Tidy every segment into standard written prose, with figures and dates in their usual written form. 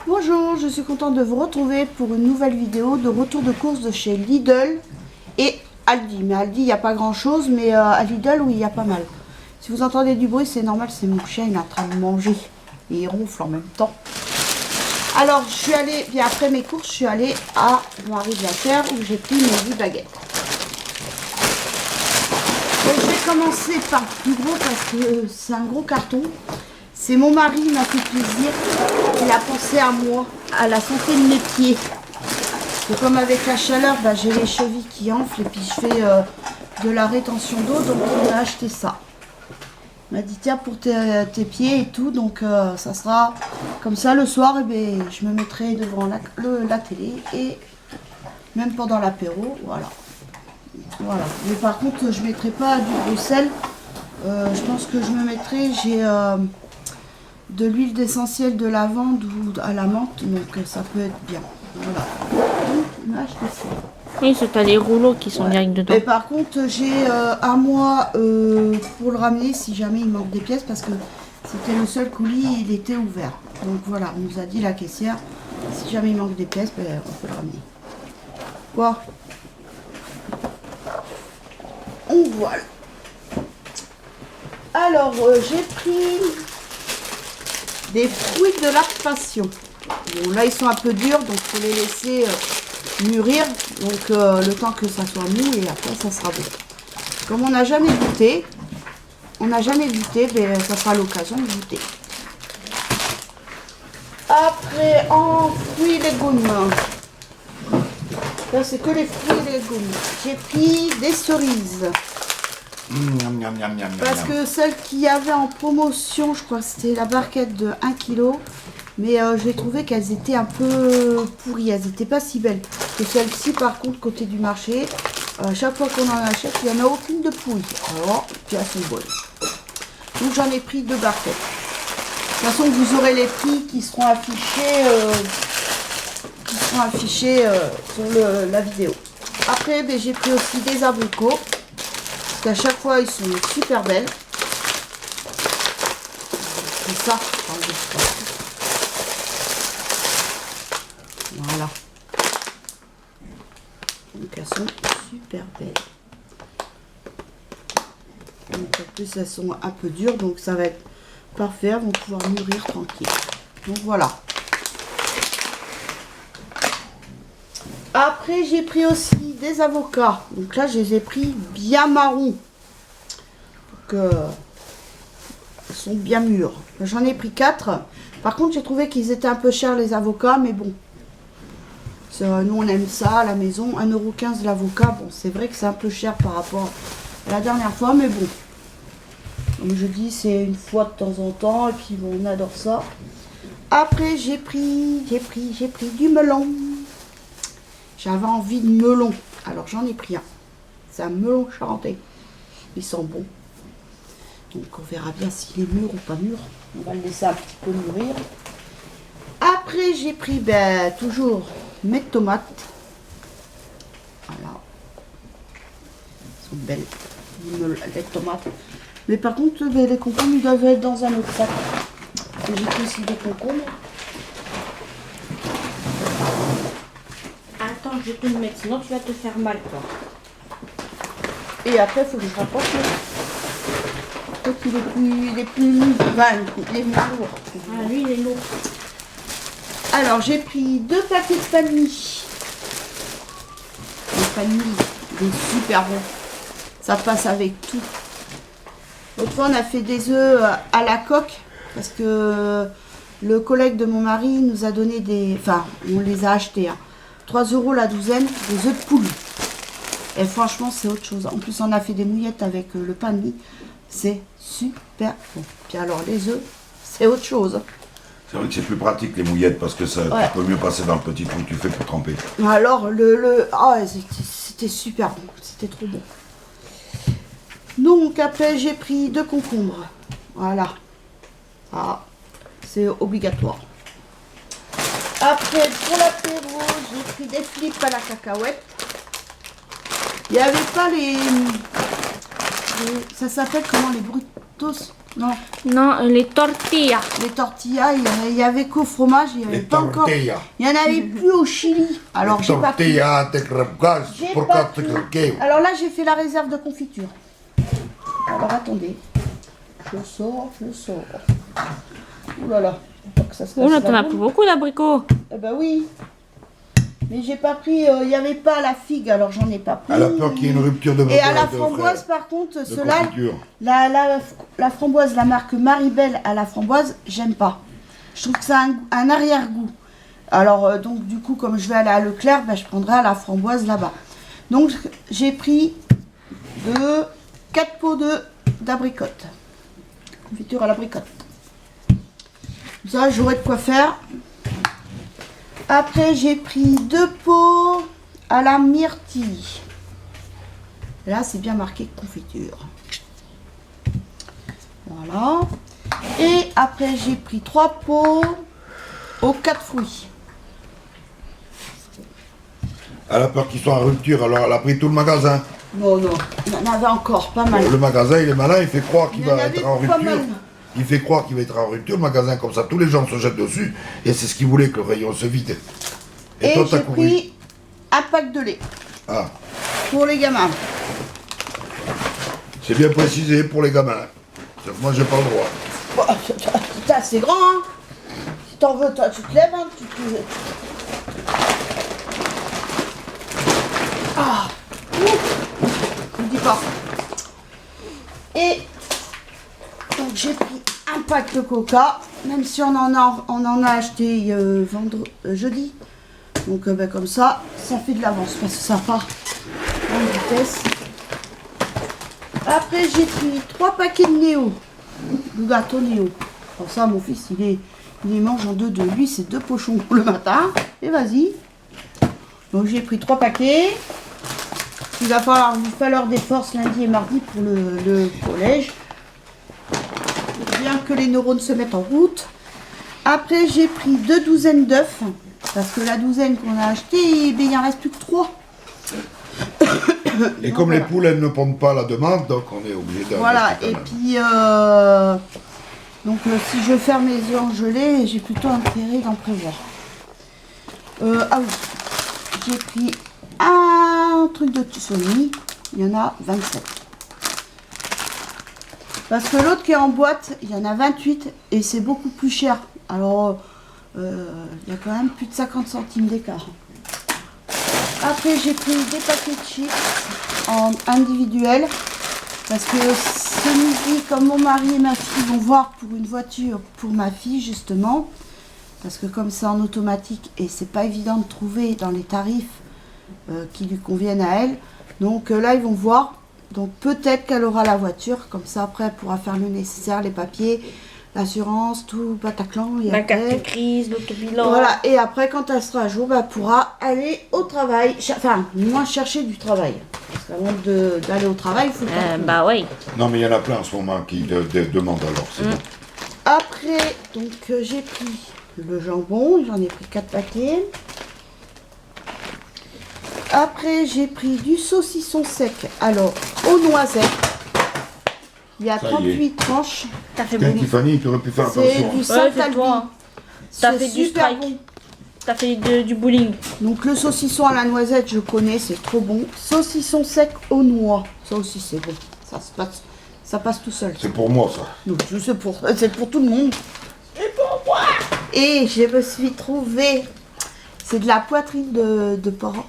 Bonjour, je suis contente de vous retrouver pour une nouvelle vidéo de retour de course de chez Lidl et Aldi. Mais Aldi, il n'y a pas grand chose, mais à Lidl, oui, il y a pas mal. Si vous entendez du bruit, c'est normal, c'est mon chien, il est en train de manger et il ronfle en même temps. Alors, je suis allée, bien après mes courses, je suis allée à Marie de la Terre où j'ai pris mes 10 baguettes. Donc, je vais commencer par le plus gros parce que c'est un gros carton. C'est mon mari, il m'a fait plaisir. Il a pensé à moi, à la santé de mes pieds. Et comme avec la chaleur, bah, j'ai les chevilles qui enflent et puis je fais de la rétention d'eau, donc il m'a acheté ça. Il m'a dit tiens pour tes pieds et tout, donc ça sera comme ça le soir, et ben, je me mettrai devant la télé et même pendant l'apéro, voilà. Voilà. Mais par contre je ne mettrai pas du Bruxelles, je pense que je me mettrai, j'ai de l'huile d'essentiel de lavande ou à la menthe, donc ça peut être bien. Voilà. Donc, il m'a acheté ça. Oui, c'est t'as les rouleaux qui sont direct dedans. Et par contre, j'ai un mois pour le ramener si jamais il manque des pièces parce que c'était le seul colis, il était ouvert. Donc voilà, on nous a dit la caissière, si jamais il manque des pièces, ben, on peut le ramener. Quoi? On voit. Alors, j'ai pris des fruits de la passion. Bon, là, ils sont un peu durs, donc il faut les laisser mûrir. Donc, le temps que ça soit mou et après, ça sera bon. Comme on n'a jamais goûté, ben, ça sera l'occasion de goûter. Après, en fruits et légumes. Là, c'est que les fruits et légumes. J'ai pris des cerises. Parce que celle qu'il y avait en promotion, je crois que c'était la barquette de 1 kg. Mais j'ai trouvé qu'elles étaient un peu pourries, elles n'étaient pas si belles. Que celle-ci, par contre, côté du marché, chaque fois qu'on en achète, il n'y en a aucune de pourrie. Alors, puis elles sont bonnes. Donc j'en ai pris 2 barquettes. De toute façon, vous aurez les prix qui seront affichés, sur la vidéo. Après, ben, j'ai pris aussi des abricots. Parce qu'à chaque fois, ils sont super belles. C'est ça. Voilà. Donc elles sont super belles. Donc en plus elles sont un peu dures, donc ça va être parfait, elles vont pouvoir mûrir tranquille. Donc voilà. Après j'ai pris aussi des avocats. Donc là je les ai pris bien marron. Donc elles sont bien mûres. J'en ai pris 4. Par contre j'ai trouvé qu'ils étaient un peu chers les avocats, mais bon. Nous on aime ça à la maison, 1,15 € l'avocat. Bon, c'est vrai que c'est un peu cher par rapport à la dernière fois, mais bon. Comme je dis, c'est une fois de temps en temps, et puis bon, on adore ça. Après, j'ai pris du melon. J'avais envie de melon, alors j'en ai pris un. C'est un melon charentais. Il sent bon. Donc on verra bien s'il est mûr ou pas mûr. On va le laisser un petit peu mûrir. Après, j'ai pris ben, toujours mes tomates. Voilà. Elles sont belles, les tomates. Mais par contre, ben, les concombres, ils doivent être dans un autre sac. J'ai pris aussi des concombres. Attends, je vais te le mettre, sinon tu vas te faire mal, toi. Et après, il faut que je rapproche. Peut-être qu'il est plus lourd. Enfin, il est moins lourd. Ah, lui, il est lourd. Alors, j'ai pris 2 paquets de panini. Le panini, il est super bon. Ça passe avec tout. L'autre fois, on a fait des œufs à la coque. Parce que le collègue de mon mari nous a donné des... Enfin, on les a achetés. 3 € la douzaine, des œufs de poule. Et franchement, c'est autre chose. En plus, on a fait des mouillettes avec le panini. C'est super bon. Puis alors, les œufs, c'est autre chose. C'est vrai que c'est plus pratique les mouillettes parce que ça Ouais. tu peux mieux passer dans le petit trou que tu fais pour tremper. Alors, c'était super bon, c'était trop bon. Donc, après, j'ai pris 2 concombres. Voilà. Ça, c'est obligatoire. Après, pour l'apéro, j'ai pris des flips à la cacahuète. Il n'y avait pas les... Ça s'appelle comment, les Brutos? Non, Non, les tortillas. les tortillas, il y avait qu'au fromage, il y avait Les pas encore. tortillas. Il y en avait plus au Chili. Alors j'ai pas pris. Tortilla de crabgas, J'ai pour pas quatre pris. croquets. Alors là, j'ai fait la réserve de confiture. Alors attendez. Je sors. Ouh là là. Faut pas que ça se Oh là, casse t'en la as gueule. pris beaucoup d'abricots. Eh ben oui. Mais j'ai pas pris, il n'y avait pas la figue, alors j'en ai pas pris. Elle a peur qu'il y ait une rupture de Et à la de framboise, par contre, de cela, confiture. la framboise, la marque Maribel à la framboise, j'aime pas. Je trouve que ça a un arrière-goût. Alors, donc, du coup, comme je vais aller à Leclerc, ben, je prendrai à la framboise là-bas. Donc, j'ai pris 4 pots d'abricote. Confiture à l'abricote. Ça, j'aurai de quoi faire. Après, j'ai pris 2 pots à la myrtille. Là, c'est bien marqué confiture. Voilà. Et après, j'ai pris 3 pots aux 4 fruits. Elle a peur qu'ils soient en rupture, alors elle a pris tout le magasin. Non, il y en avait encore pas mal. Le magasin, il est malin, il fait croire qu'il Il y en va avait être en pas rupture. mal. Il fait croire qu'il va être en rupture, le magasin, comme ça, tous les gens se jettent dessus. Et c'est ce qu'il voulait, que le rayon se vide. Et toi, t'as j'ai couru. pris un pack de lait Ah, pour les gamins. c'est bien précisé pour les gamins. Sauf que moi, j'ai pas le droit. Bah, c'est assez grand, hein. Si t'en veux, toi, tu te lèves, hein, Ah, je ne dis pas. Et donc j'ai pris un pack de coca, même si on en a acheté jeudi. Donc ben, comme ça fait de l'avance parce que ça part en vitesse. Après j'ai pris 3 paquets de Néo, de gâteau Néo. Alors ça mon fils il les mange en 2 de lui, c'est 2 pochons le matin. Et vas-y. Donc j'ai pris 3 paquets. Il va falloir des forces lundi et mardi pour le collège. Bien que les neurones se mettent en route. Après, j'ai pris 2 douzaines d'œufs. Parce que la douzaine qu'on a achetée, ben, il en reste plus que 3. Et comme les poules, elles ne pondent pas la demande, donc on est obligé de. Voilà, et puis, donc si je veux faire mes œufs en gelée, j'ai plutôt intérêt d'en prévoir. Ah oui, j'ai pris un truc de Sony, il y en a 27. Parce que l'autre qui est en boîte, il y en a 28 et c'est beaucoup plus cher. Alors, il y a quand même plus de 50 centimes d'écart. Après, j'ai pris des paquets de chips en individuel. Parce que ce midi, comme mon mari et ma fille vont voir pour une voiture pour ma fille, justement. Parce que comme c'est en automatique et c'est pas évident de trouver dans les tarifs qui lui conviennent à elle. Donc là, ils vont voir. Donc peut-être qu'elle aura la voiture, comme ça après elle pourra faire le nécessaire, les papiers, l'assurance, tout Bataclan. Et La après, carte grise, l'autobilan. voilà, et après quand elle sera à jour, elle pourra aller au travail, enfin moins chercher du travail. Parce qu'avant d'aller au travail, il faut le temps. Bah oui. Non, mais il y en a plein en ce moment qui demandent alors. C'est bon. Après, donc j'ai pris le jambon, j'en ai pris 4 paquets. Après, j'ai pris du saucisson sec, alors aux noisettes. Il y a Ça y est. 38 tranches. T'as fait Tiens, bon. Tiffany, tu aurais pu faire C'est attention. du Ouais, c'est Saint-Albi. toi. T'as C'est fait du super strike. bon. T'as fait du bowling. Donc le saucisson à la noisette, je connais, c'est trop bon. Saucisson sec aux noix, ça aussi c'est bon. Ça passe tout seul. C'est pour moi, ça. Donc c'est pour tout le monde. Et pour moi. Et je me suis trouvé, c'est de la poitrine de porc.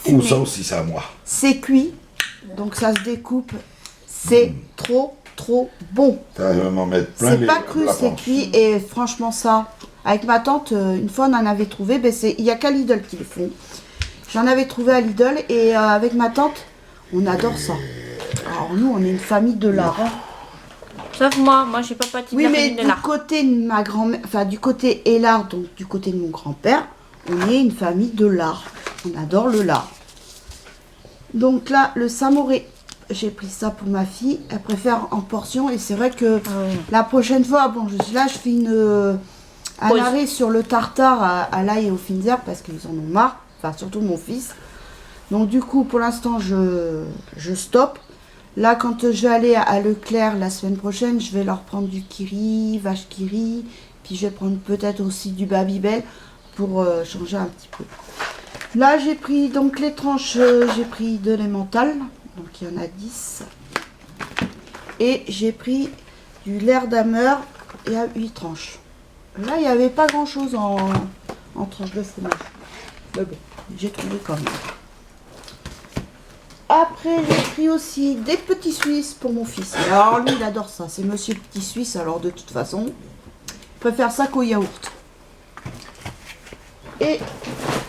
Ou fumée. ça aussi, c'est à moi. C'est cuit, donc ça se découpe. C'est trop bon. Ça va m'en mettre plein C'est les pas cru, la c'est panse. cuit et franchement ça, avec ma tante, une fois on en avait trouvé, ben il y a qu'à Lidl qui le font. J'en avais trouvé à Lidl et avec ma tante, on adore ça. Alors nous, on est une famille de lard. hein. Sauf moi, je suis pas partie Oui, de la mais famille de du l'art. côté de ma grand-mère, enfin du côté Élard, donc du côté de mon grand-père, on est une famille de lard. On adore le lard. Donc là, le samouré, j'ai pris ça pour ma fille. Elle préfère en portion et c'est vrai que la prochaine fois, bon, là, je fais un Pause. arrêt sur le tartare à l'ail et aux fines herbes parce qu'ils en ont marre, enfin surtout mon fils. Donc du coup, pour l'instant, je stoppe. Là, quand je vais aller à Leclerc la semaine prochaine, je vais leur prendre du Kiri, vache Kiri. Puis je vais prendre peut-être aussi du Babybel pour changer un petit peu. Là, j'ai pris donc les tranches, j'ai pris de l'emmental. Donc il y en a 10. Et j'ai pris du Lairdamer, il y a 8 tranches. Là, il n'y avait pas grand chose en tranches de fromage. Mais bon, j'ai trouvé quand même. Après, j'ai pris aussi des petits Suisses pour mon fils. Alors lui, il adore ça. C'est Monsieur Petit Suisse, alors de toute façon, il préfère ça qu'au yaourt. Et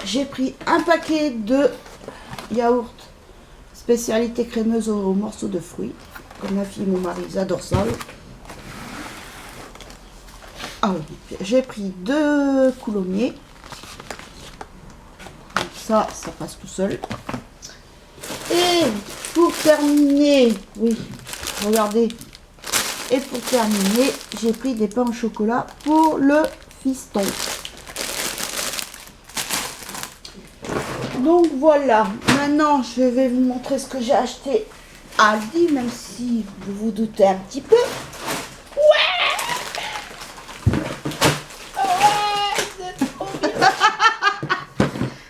j'ai pris un paquet de yaourt spécialité crémeuse aux morceaux de fruits. Comme ma fille et mon mari, ils adorent ça. Ah oui, j'ai pris 2 coulommiers. Donc ça passe tout seul. Et pour terminer, oui, regardez. Et pour terminer, j'ai pris des pains au chocolat pour le fiston. Donc voilà, maintenant je vais vous montrer ce que j'ai acheté à Aldi, même si vous vous doutez un petit peu.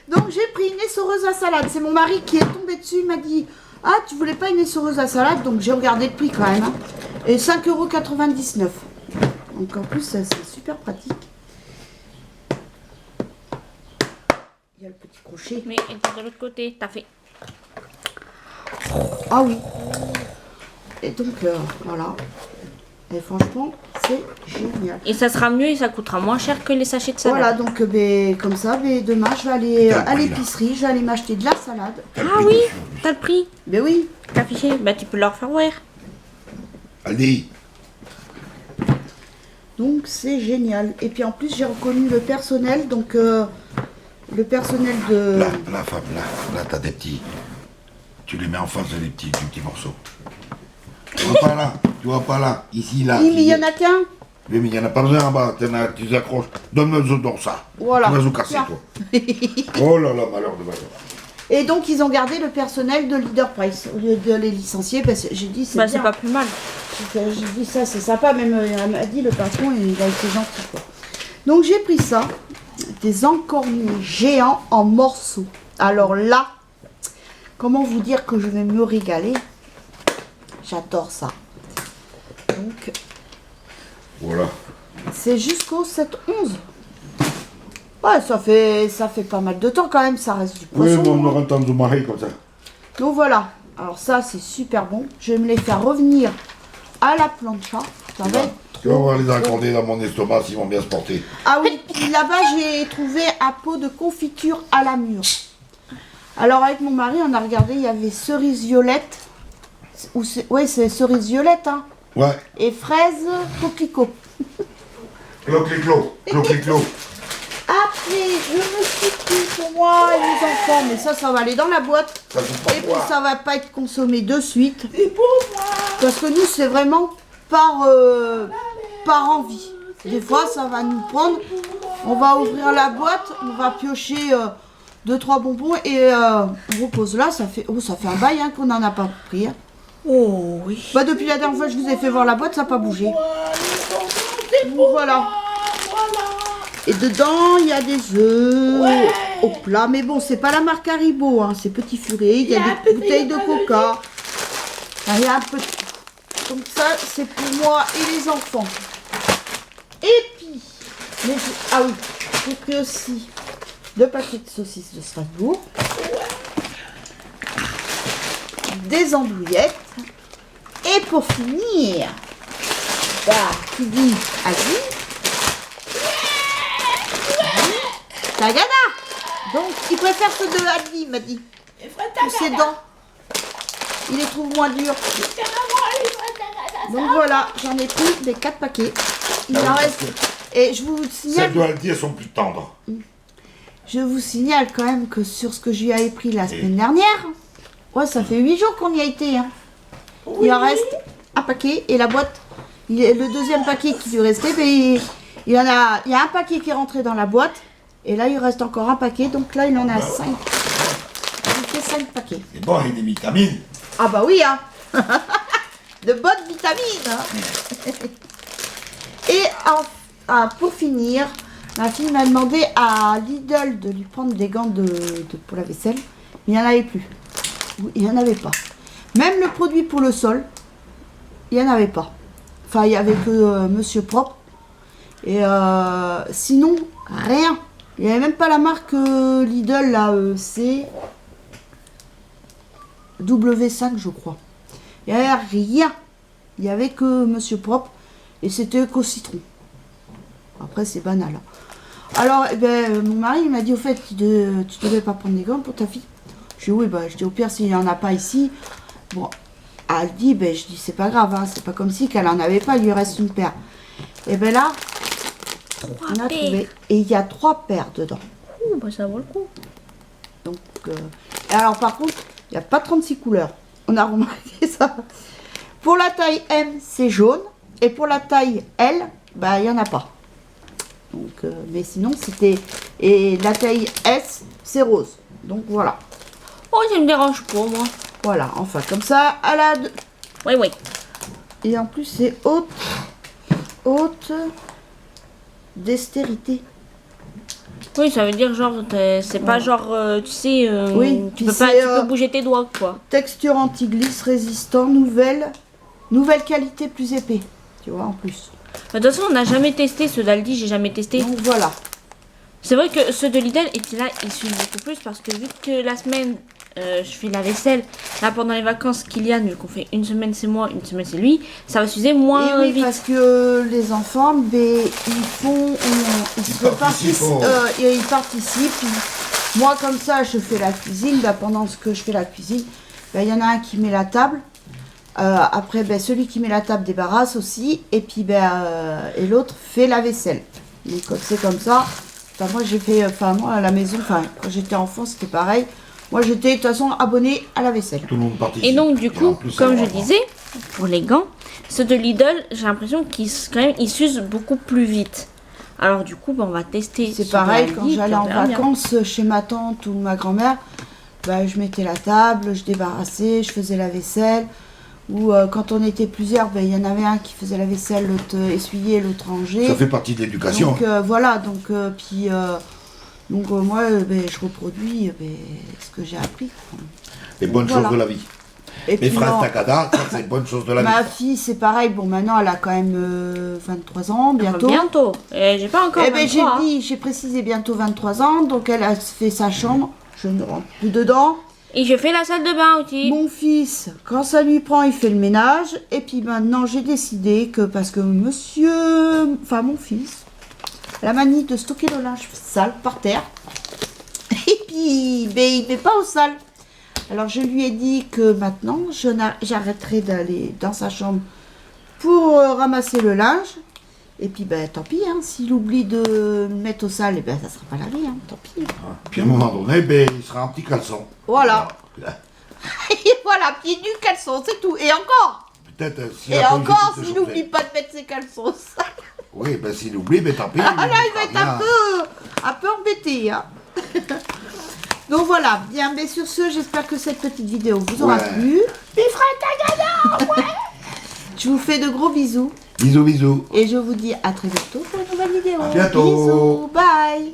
Donc j'ai pris une essoreuse à salade. C'est mon mari qui est tombé dessus, il m'a dit « Ah, tu voulais pas une essoreuse à salade ?» Donc j'ai regardé le prix quand même. Hein. Et 5,99 €. Donc en plus, c'est super pratique. Il y a le petit crochet. Mais elle est de l'autre côté, t'as fait. Ah oui. Et donc, voilà. Et franchement, c'est génial. Et ça sera mieux et ça coûtera moins cher que les sachets de salade. Voilà, donc comme ça, demain, je vais aller à l'épicerie, je vais aller m'acheter de la salade. Ah oui, t'as le prix. Ben oui. T'as affiché. Bah tu peux leur faire voir. Allez. Donc, c'est génial. Et puis en plus, j'ai reconnu le personnel, donc le personnel de... Là, femme, là, t'as des petits. Tu les mets en face du petit morceau. Tu vois pas là, ici, là. Oui, mais il y en a qu'un. Oui, mais il n'y en a pas besoin en bas, tu les accroches. Donne-moi dans ça. Voilà. Tu vas vous casser, Tiens. toi. Oh là là, malheur de malheur. Et donc, ils ont gardé le personnel de Leader Price au lieu de les licencier, parce que j'ai dit, c'est Bah bien. c'est pas plus mal. J'ai dit ça, c'est sympa, même elle m'a dit, le patron, il a été gentil, quoi. Donc, j'ai pris ça, des encornets géants en morceaux. Alors là, comment vous dire que je vais me régaler? J'adore ça. Donc, Voilà. c'est jusqu'au 7-11. Ouais, ça fait pas mal de temps quand même, ça reste du Oui, poisson. mais on aura entendu marrer comme ça. Donc voilà, alors ça c'est super bon. Je vais me les faire revenir à la plancha. Ça va être Tu vas voir les accorder dans mon estomac s'ils vont bien se porter. Ah oui, puis là-bas j'ai trouvé un pot de confiture à la mûre. Alors avec mon mari, on a regardé, il y avait cerise violette. Ouais, c'est cerise violette, hein. Ouais. Et fraise coquelicot. Clo-cliclo. Après, je me suis pris pour moi et les enfants, mais ça va aller dans la boîte. Ça coûte pas Et puis quoi. ça va pas être consommé de suite. Parce que nous, c'est vraiment par envie. Des fois, ça va nous prendre. On va ouvrir la boîte, on va piocher 2-3 bonbons et on repose là. Ça fait un bail hein, qu'on n'en a pas pris. Hein. Oh oui. Bah, depuis la dernière fois que je vous ai fait voir la boîte, ça n'a pas bougé. Donc, voilà. Et dedans, il y a des œufs au plat. Mais bon, c'est pas la marque Haribo, hein, c'est Petit Furet. Il y a des bouteilles de coca. Il y a un peu de tout. Donc ça, c'est pour moi et les enfants. Et puis, ah oui, j'ai pris aussi 2 paquets de saucisses de Strasbourg. Des andouillettes. Et pour finir, bah, qui dit Asie, Tagada. Donc, il préfère ceux de Aldi, il m'a dit. Tous ses dents. Il les trouve moins durs. Donc voilà, j'en ai pris les 4 paquets. Il en reste. Et je vous signale. Celles de Aldi, elles sont plus tendres. Je vous signale quand même que sur ce que je lui avais pris la semaine dernière, ouais, ça fait 8 jours qu'on y a été. Hein. Il en reste un paquet et la boîte, le deuxième paquet qui lui restait, il y a un paquet qui est rentré dans la boîte et là il reste encore un paquet, donc là il en a 5. Il fait 5 paquets. C'est bon, il y a des vitamines. Ah bah oui, hein. De bonnes vitamines. Hein. Et pour finir, ma fille m'a demandé à Lidl de lui prendre des gants pour la vaisselle. Mais il n'y en avait plus. Il n'y en avait pas. Même le produit pour le sol, il n'y en avait pas. Enfin, il n'y avait que Monsieur Propre. Et sinon, rien. Il n'y avait même pas la marque Lidl, là, c'est W5, je crois. Il n'y avait rien. Il n'y avait que Monsieur Propre. Et c'était qu'au citron. Après, c'est banal. Hein. Alors, eh ben, mon mari il m'a dit, au fait, tu devais pas prendre des gants pour ta fille. Je dis, oui, bah, je dis, au pire, s'il n'y en a pas ici. Bon, elle dit, ben, je dis, c'est pas grave, hein, c'est pas comme si qu'elle en avait pas, il lui reste une paire. Et ben là, on a trouvé. Et il y a 3 paires dedans. Ouh, bah ça vaut le coup. Donc, et alors, par contre, il n'y a pas 36 couleurs. On a remarqué ça. Pour la taille M, c'est jaune. Et pour la taille L, bah, il n'y en a pas. Donc, mais sinon, c'était... Et la taille S, c'est rose. Donc, voilà. Oh, ça me dérange pas, moi. Voilà, enfin, comme ça, elle a... Oui, oui. Et en plus, c'est haute d'estérité. Oui, ça veut dire genre, c'est pas genre, tu sais, Oui, tu puis peux pas, c'est, tu peux bouger tes doigts, quoi. Texture anti-glisse, résistant, nouvelle qualité, plus épais. Tu vois, en plus. De toute façon, on n'a jamais testé ceux d'Aldi, j'ai jamais testé. Donc, voilà. C'est vrai que ceux de Lidl, et là, ils suivent beaucoup plus parce que vu que la semaine, je fais la vaisselle, là, pendant les vacances, Kylian, vu qu'on fait une semaine c'est moi, une semaine c'est lui, ça va s'user moins Et oui, vite. parce que les enfants, ben, ils participent. Moi, comme ça, je fais la cuisine. Ben, pendant ce que je fais la cuisine, ben, il y en a un qui met la table. Après, ben, celui qui met la table débarrasse aussi. Et puis, et l'autre fait la vaisselle. Donc, c'est comme ça. Enfin, moi, j'ai fait, moi, à la maison, quand j'étais enfant, c'était pareil. Moi, j'étais, de toute façon, abonnée à la vaisselle. Tout le monde participe. Et donc, du coup, plus, comme je disais, pour les gants, ceux de Lidl, j'ai l'impression qu'ils ils s'usent beaucoup plus vite. Alors, du coup, on va tester. C'est pareil, quand j'allais en vacances chez ma tante ou ma grand-mère, ben, je mettais la table, je débarrassais, je faisais la vaisselle. Ou quand on était plusieurs, ben, il y en avait un qui faisait la vaisselle, l'autre essuyait, l'autre rangeait. Ça fait partie de l'éducation. Donc voilà, donc moi je reproduis ce que j'ai appris. Les bonnes choses de la vie. Et Les puis, phrases non, Takada, ça c'est les bonnes choses de la vie. ma fille c'est pareil, bon maintenant elle a quand même 23 ans bientôt. Bientôt, j'ai pas encore 23, j'ai précisé bientôt 23 ans, donc elle a fait sa chambre, je ne rentre plus dedans. Et je fais la salle de bain aussi. Mon fils, quand ça lui prend, il fait le ménage. Et puis maintenant, j'ai décidé que, parce que mon fils, la manie de stocker le linge sale par terre. Et puis, il ne met pas au sale. Alors, je lui ai dit que maintenant, j'arrêterai d'aller dans sa chambre pour ramasser le linge. Et puis, tant pis, hein, s'il oublie de le mettre au sale, ça sera pas lavé, hein, tant pis. Puis à un moment donné, il sera en petit caleçon. Voilà. Et voilà, pieds nus, caleçons, c'est tout. Et encore. Peut-être Et encore, s'il n'oublie pas de mettre ses caleçons sales. Oui, s'il oublie, tant pis. Ah là, il va être un peu embêté. Hein. Donc voilà, bien, mais sur ce, j'espère que cette petite vidéo vous aura plu. Je vous fais de gros bisous. Bisous, bisous. Et je vous dis à très bientôt pour une nouvelle vidéo. À bientôt. Bisous, bye.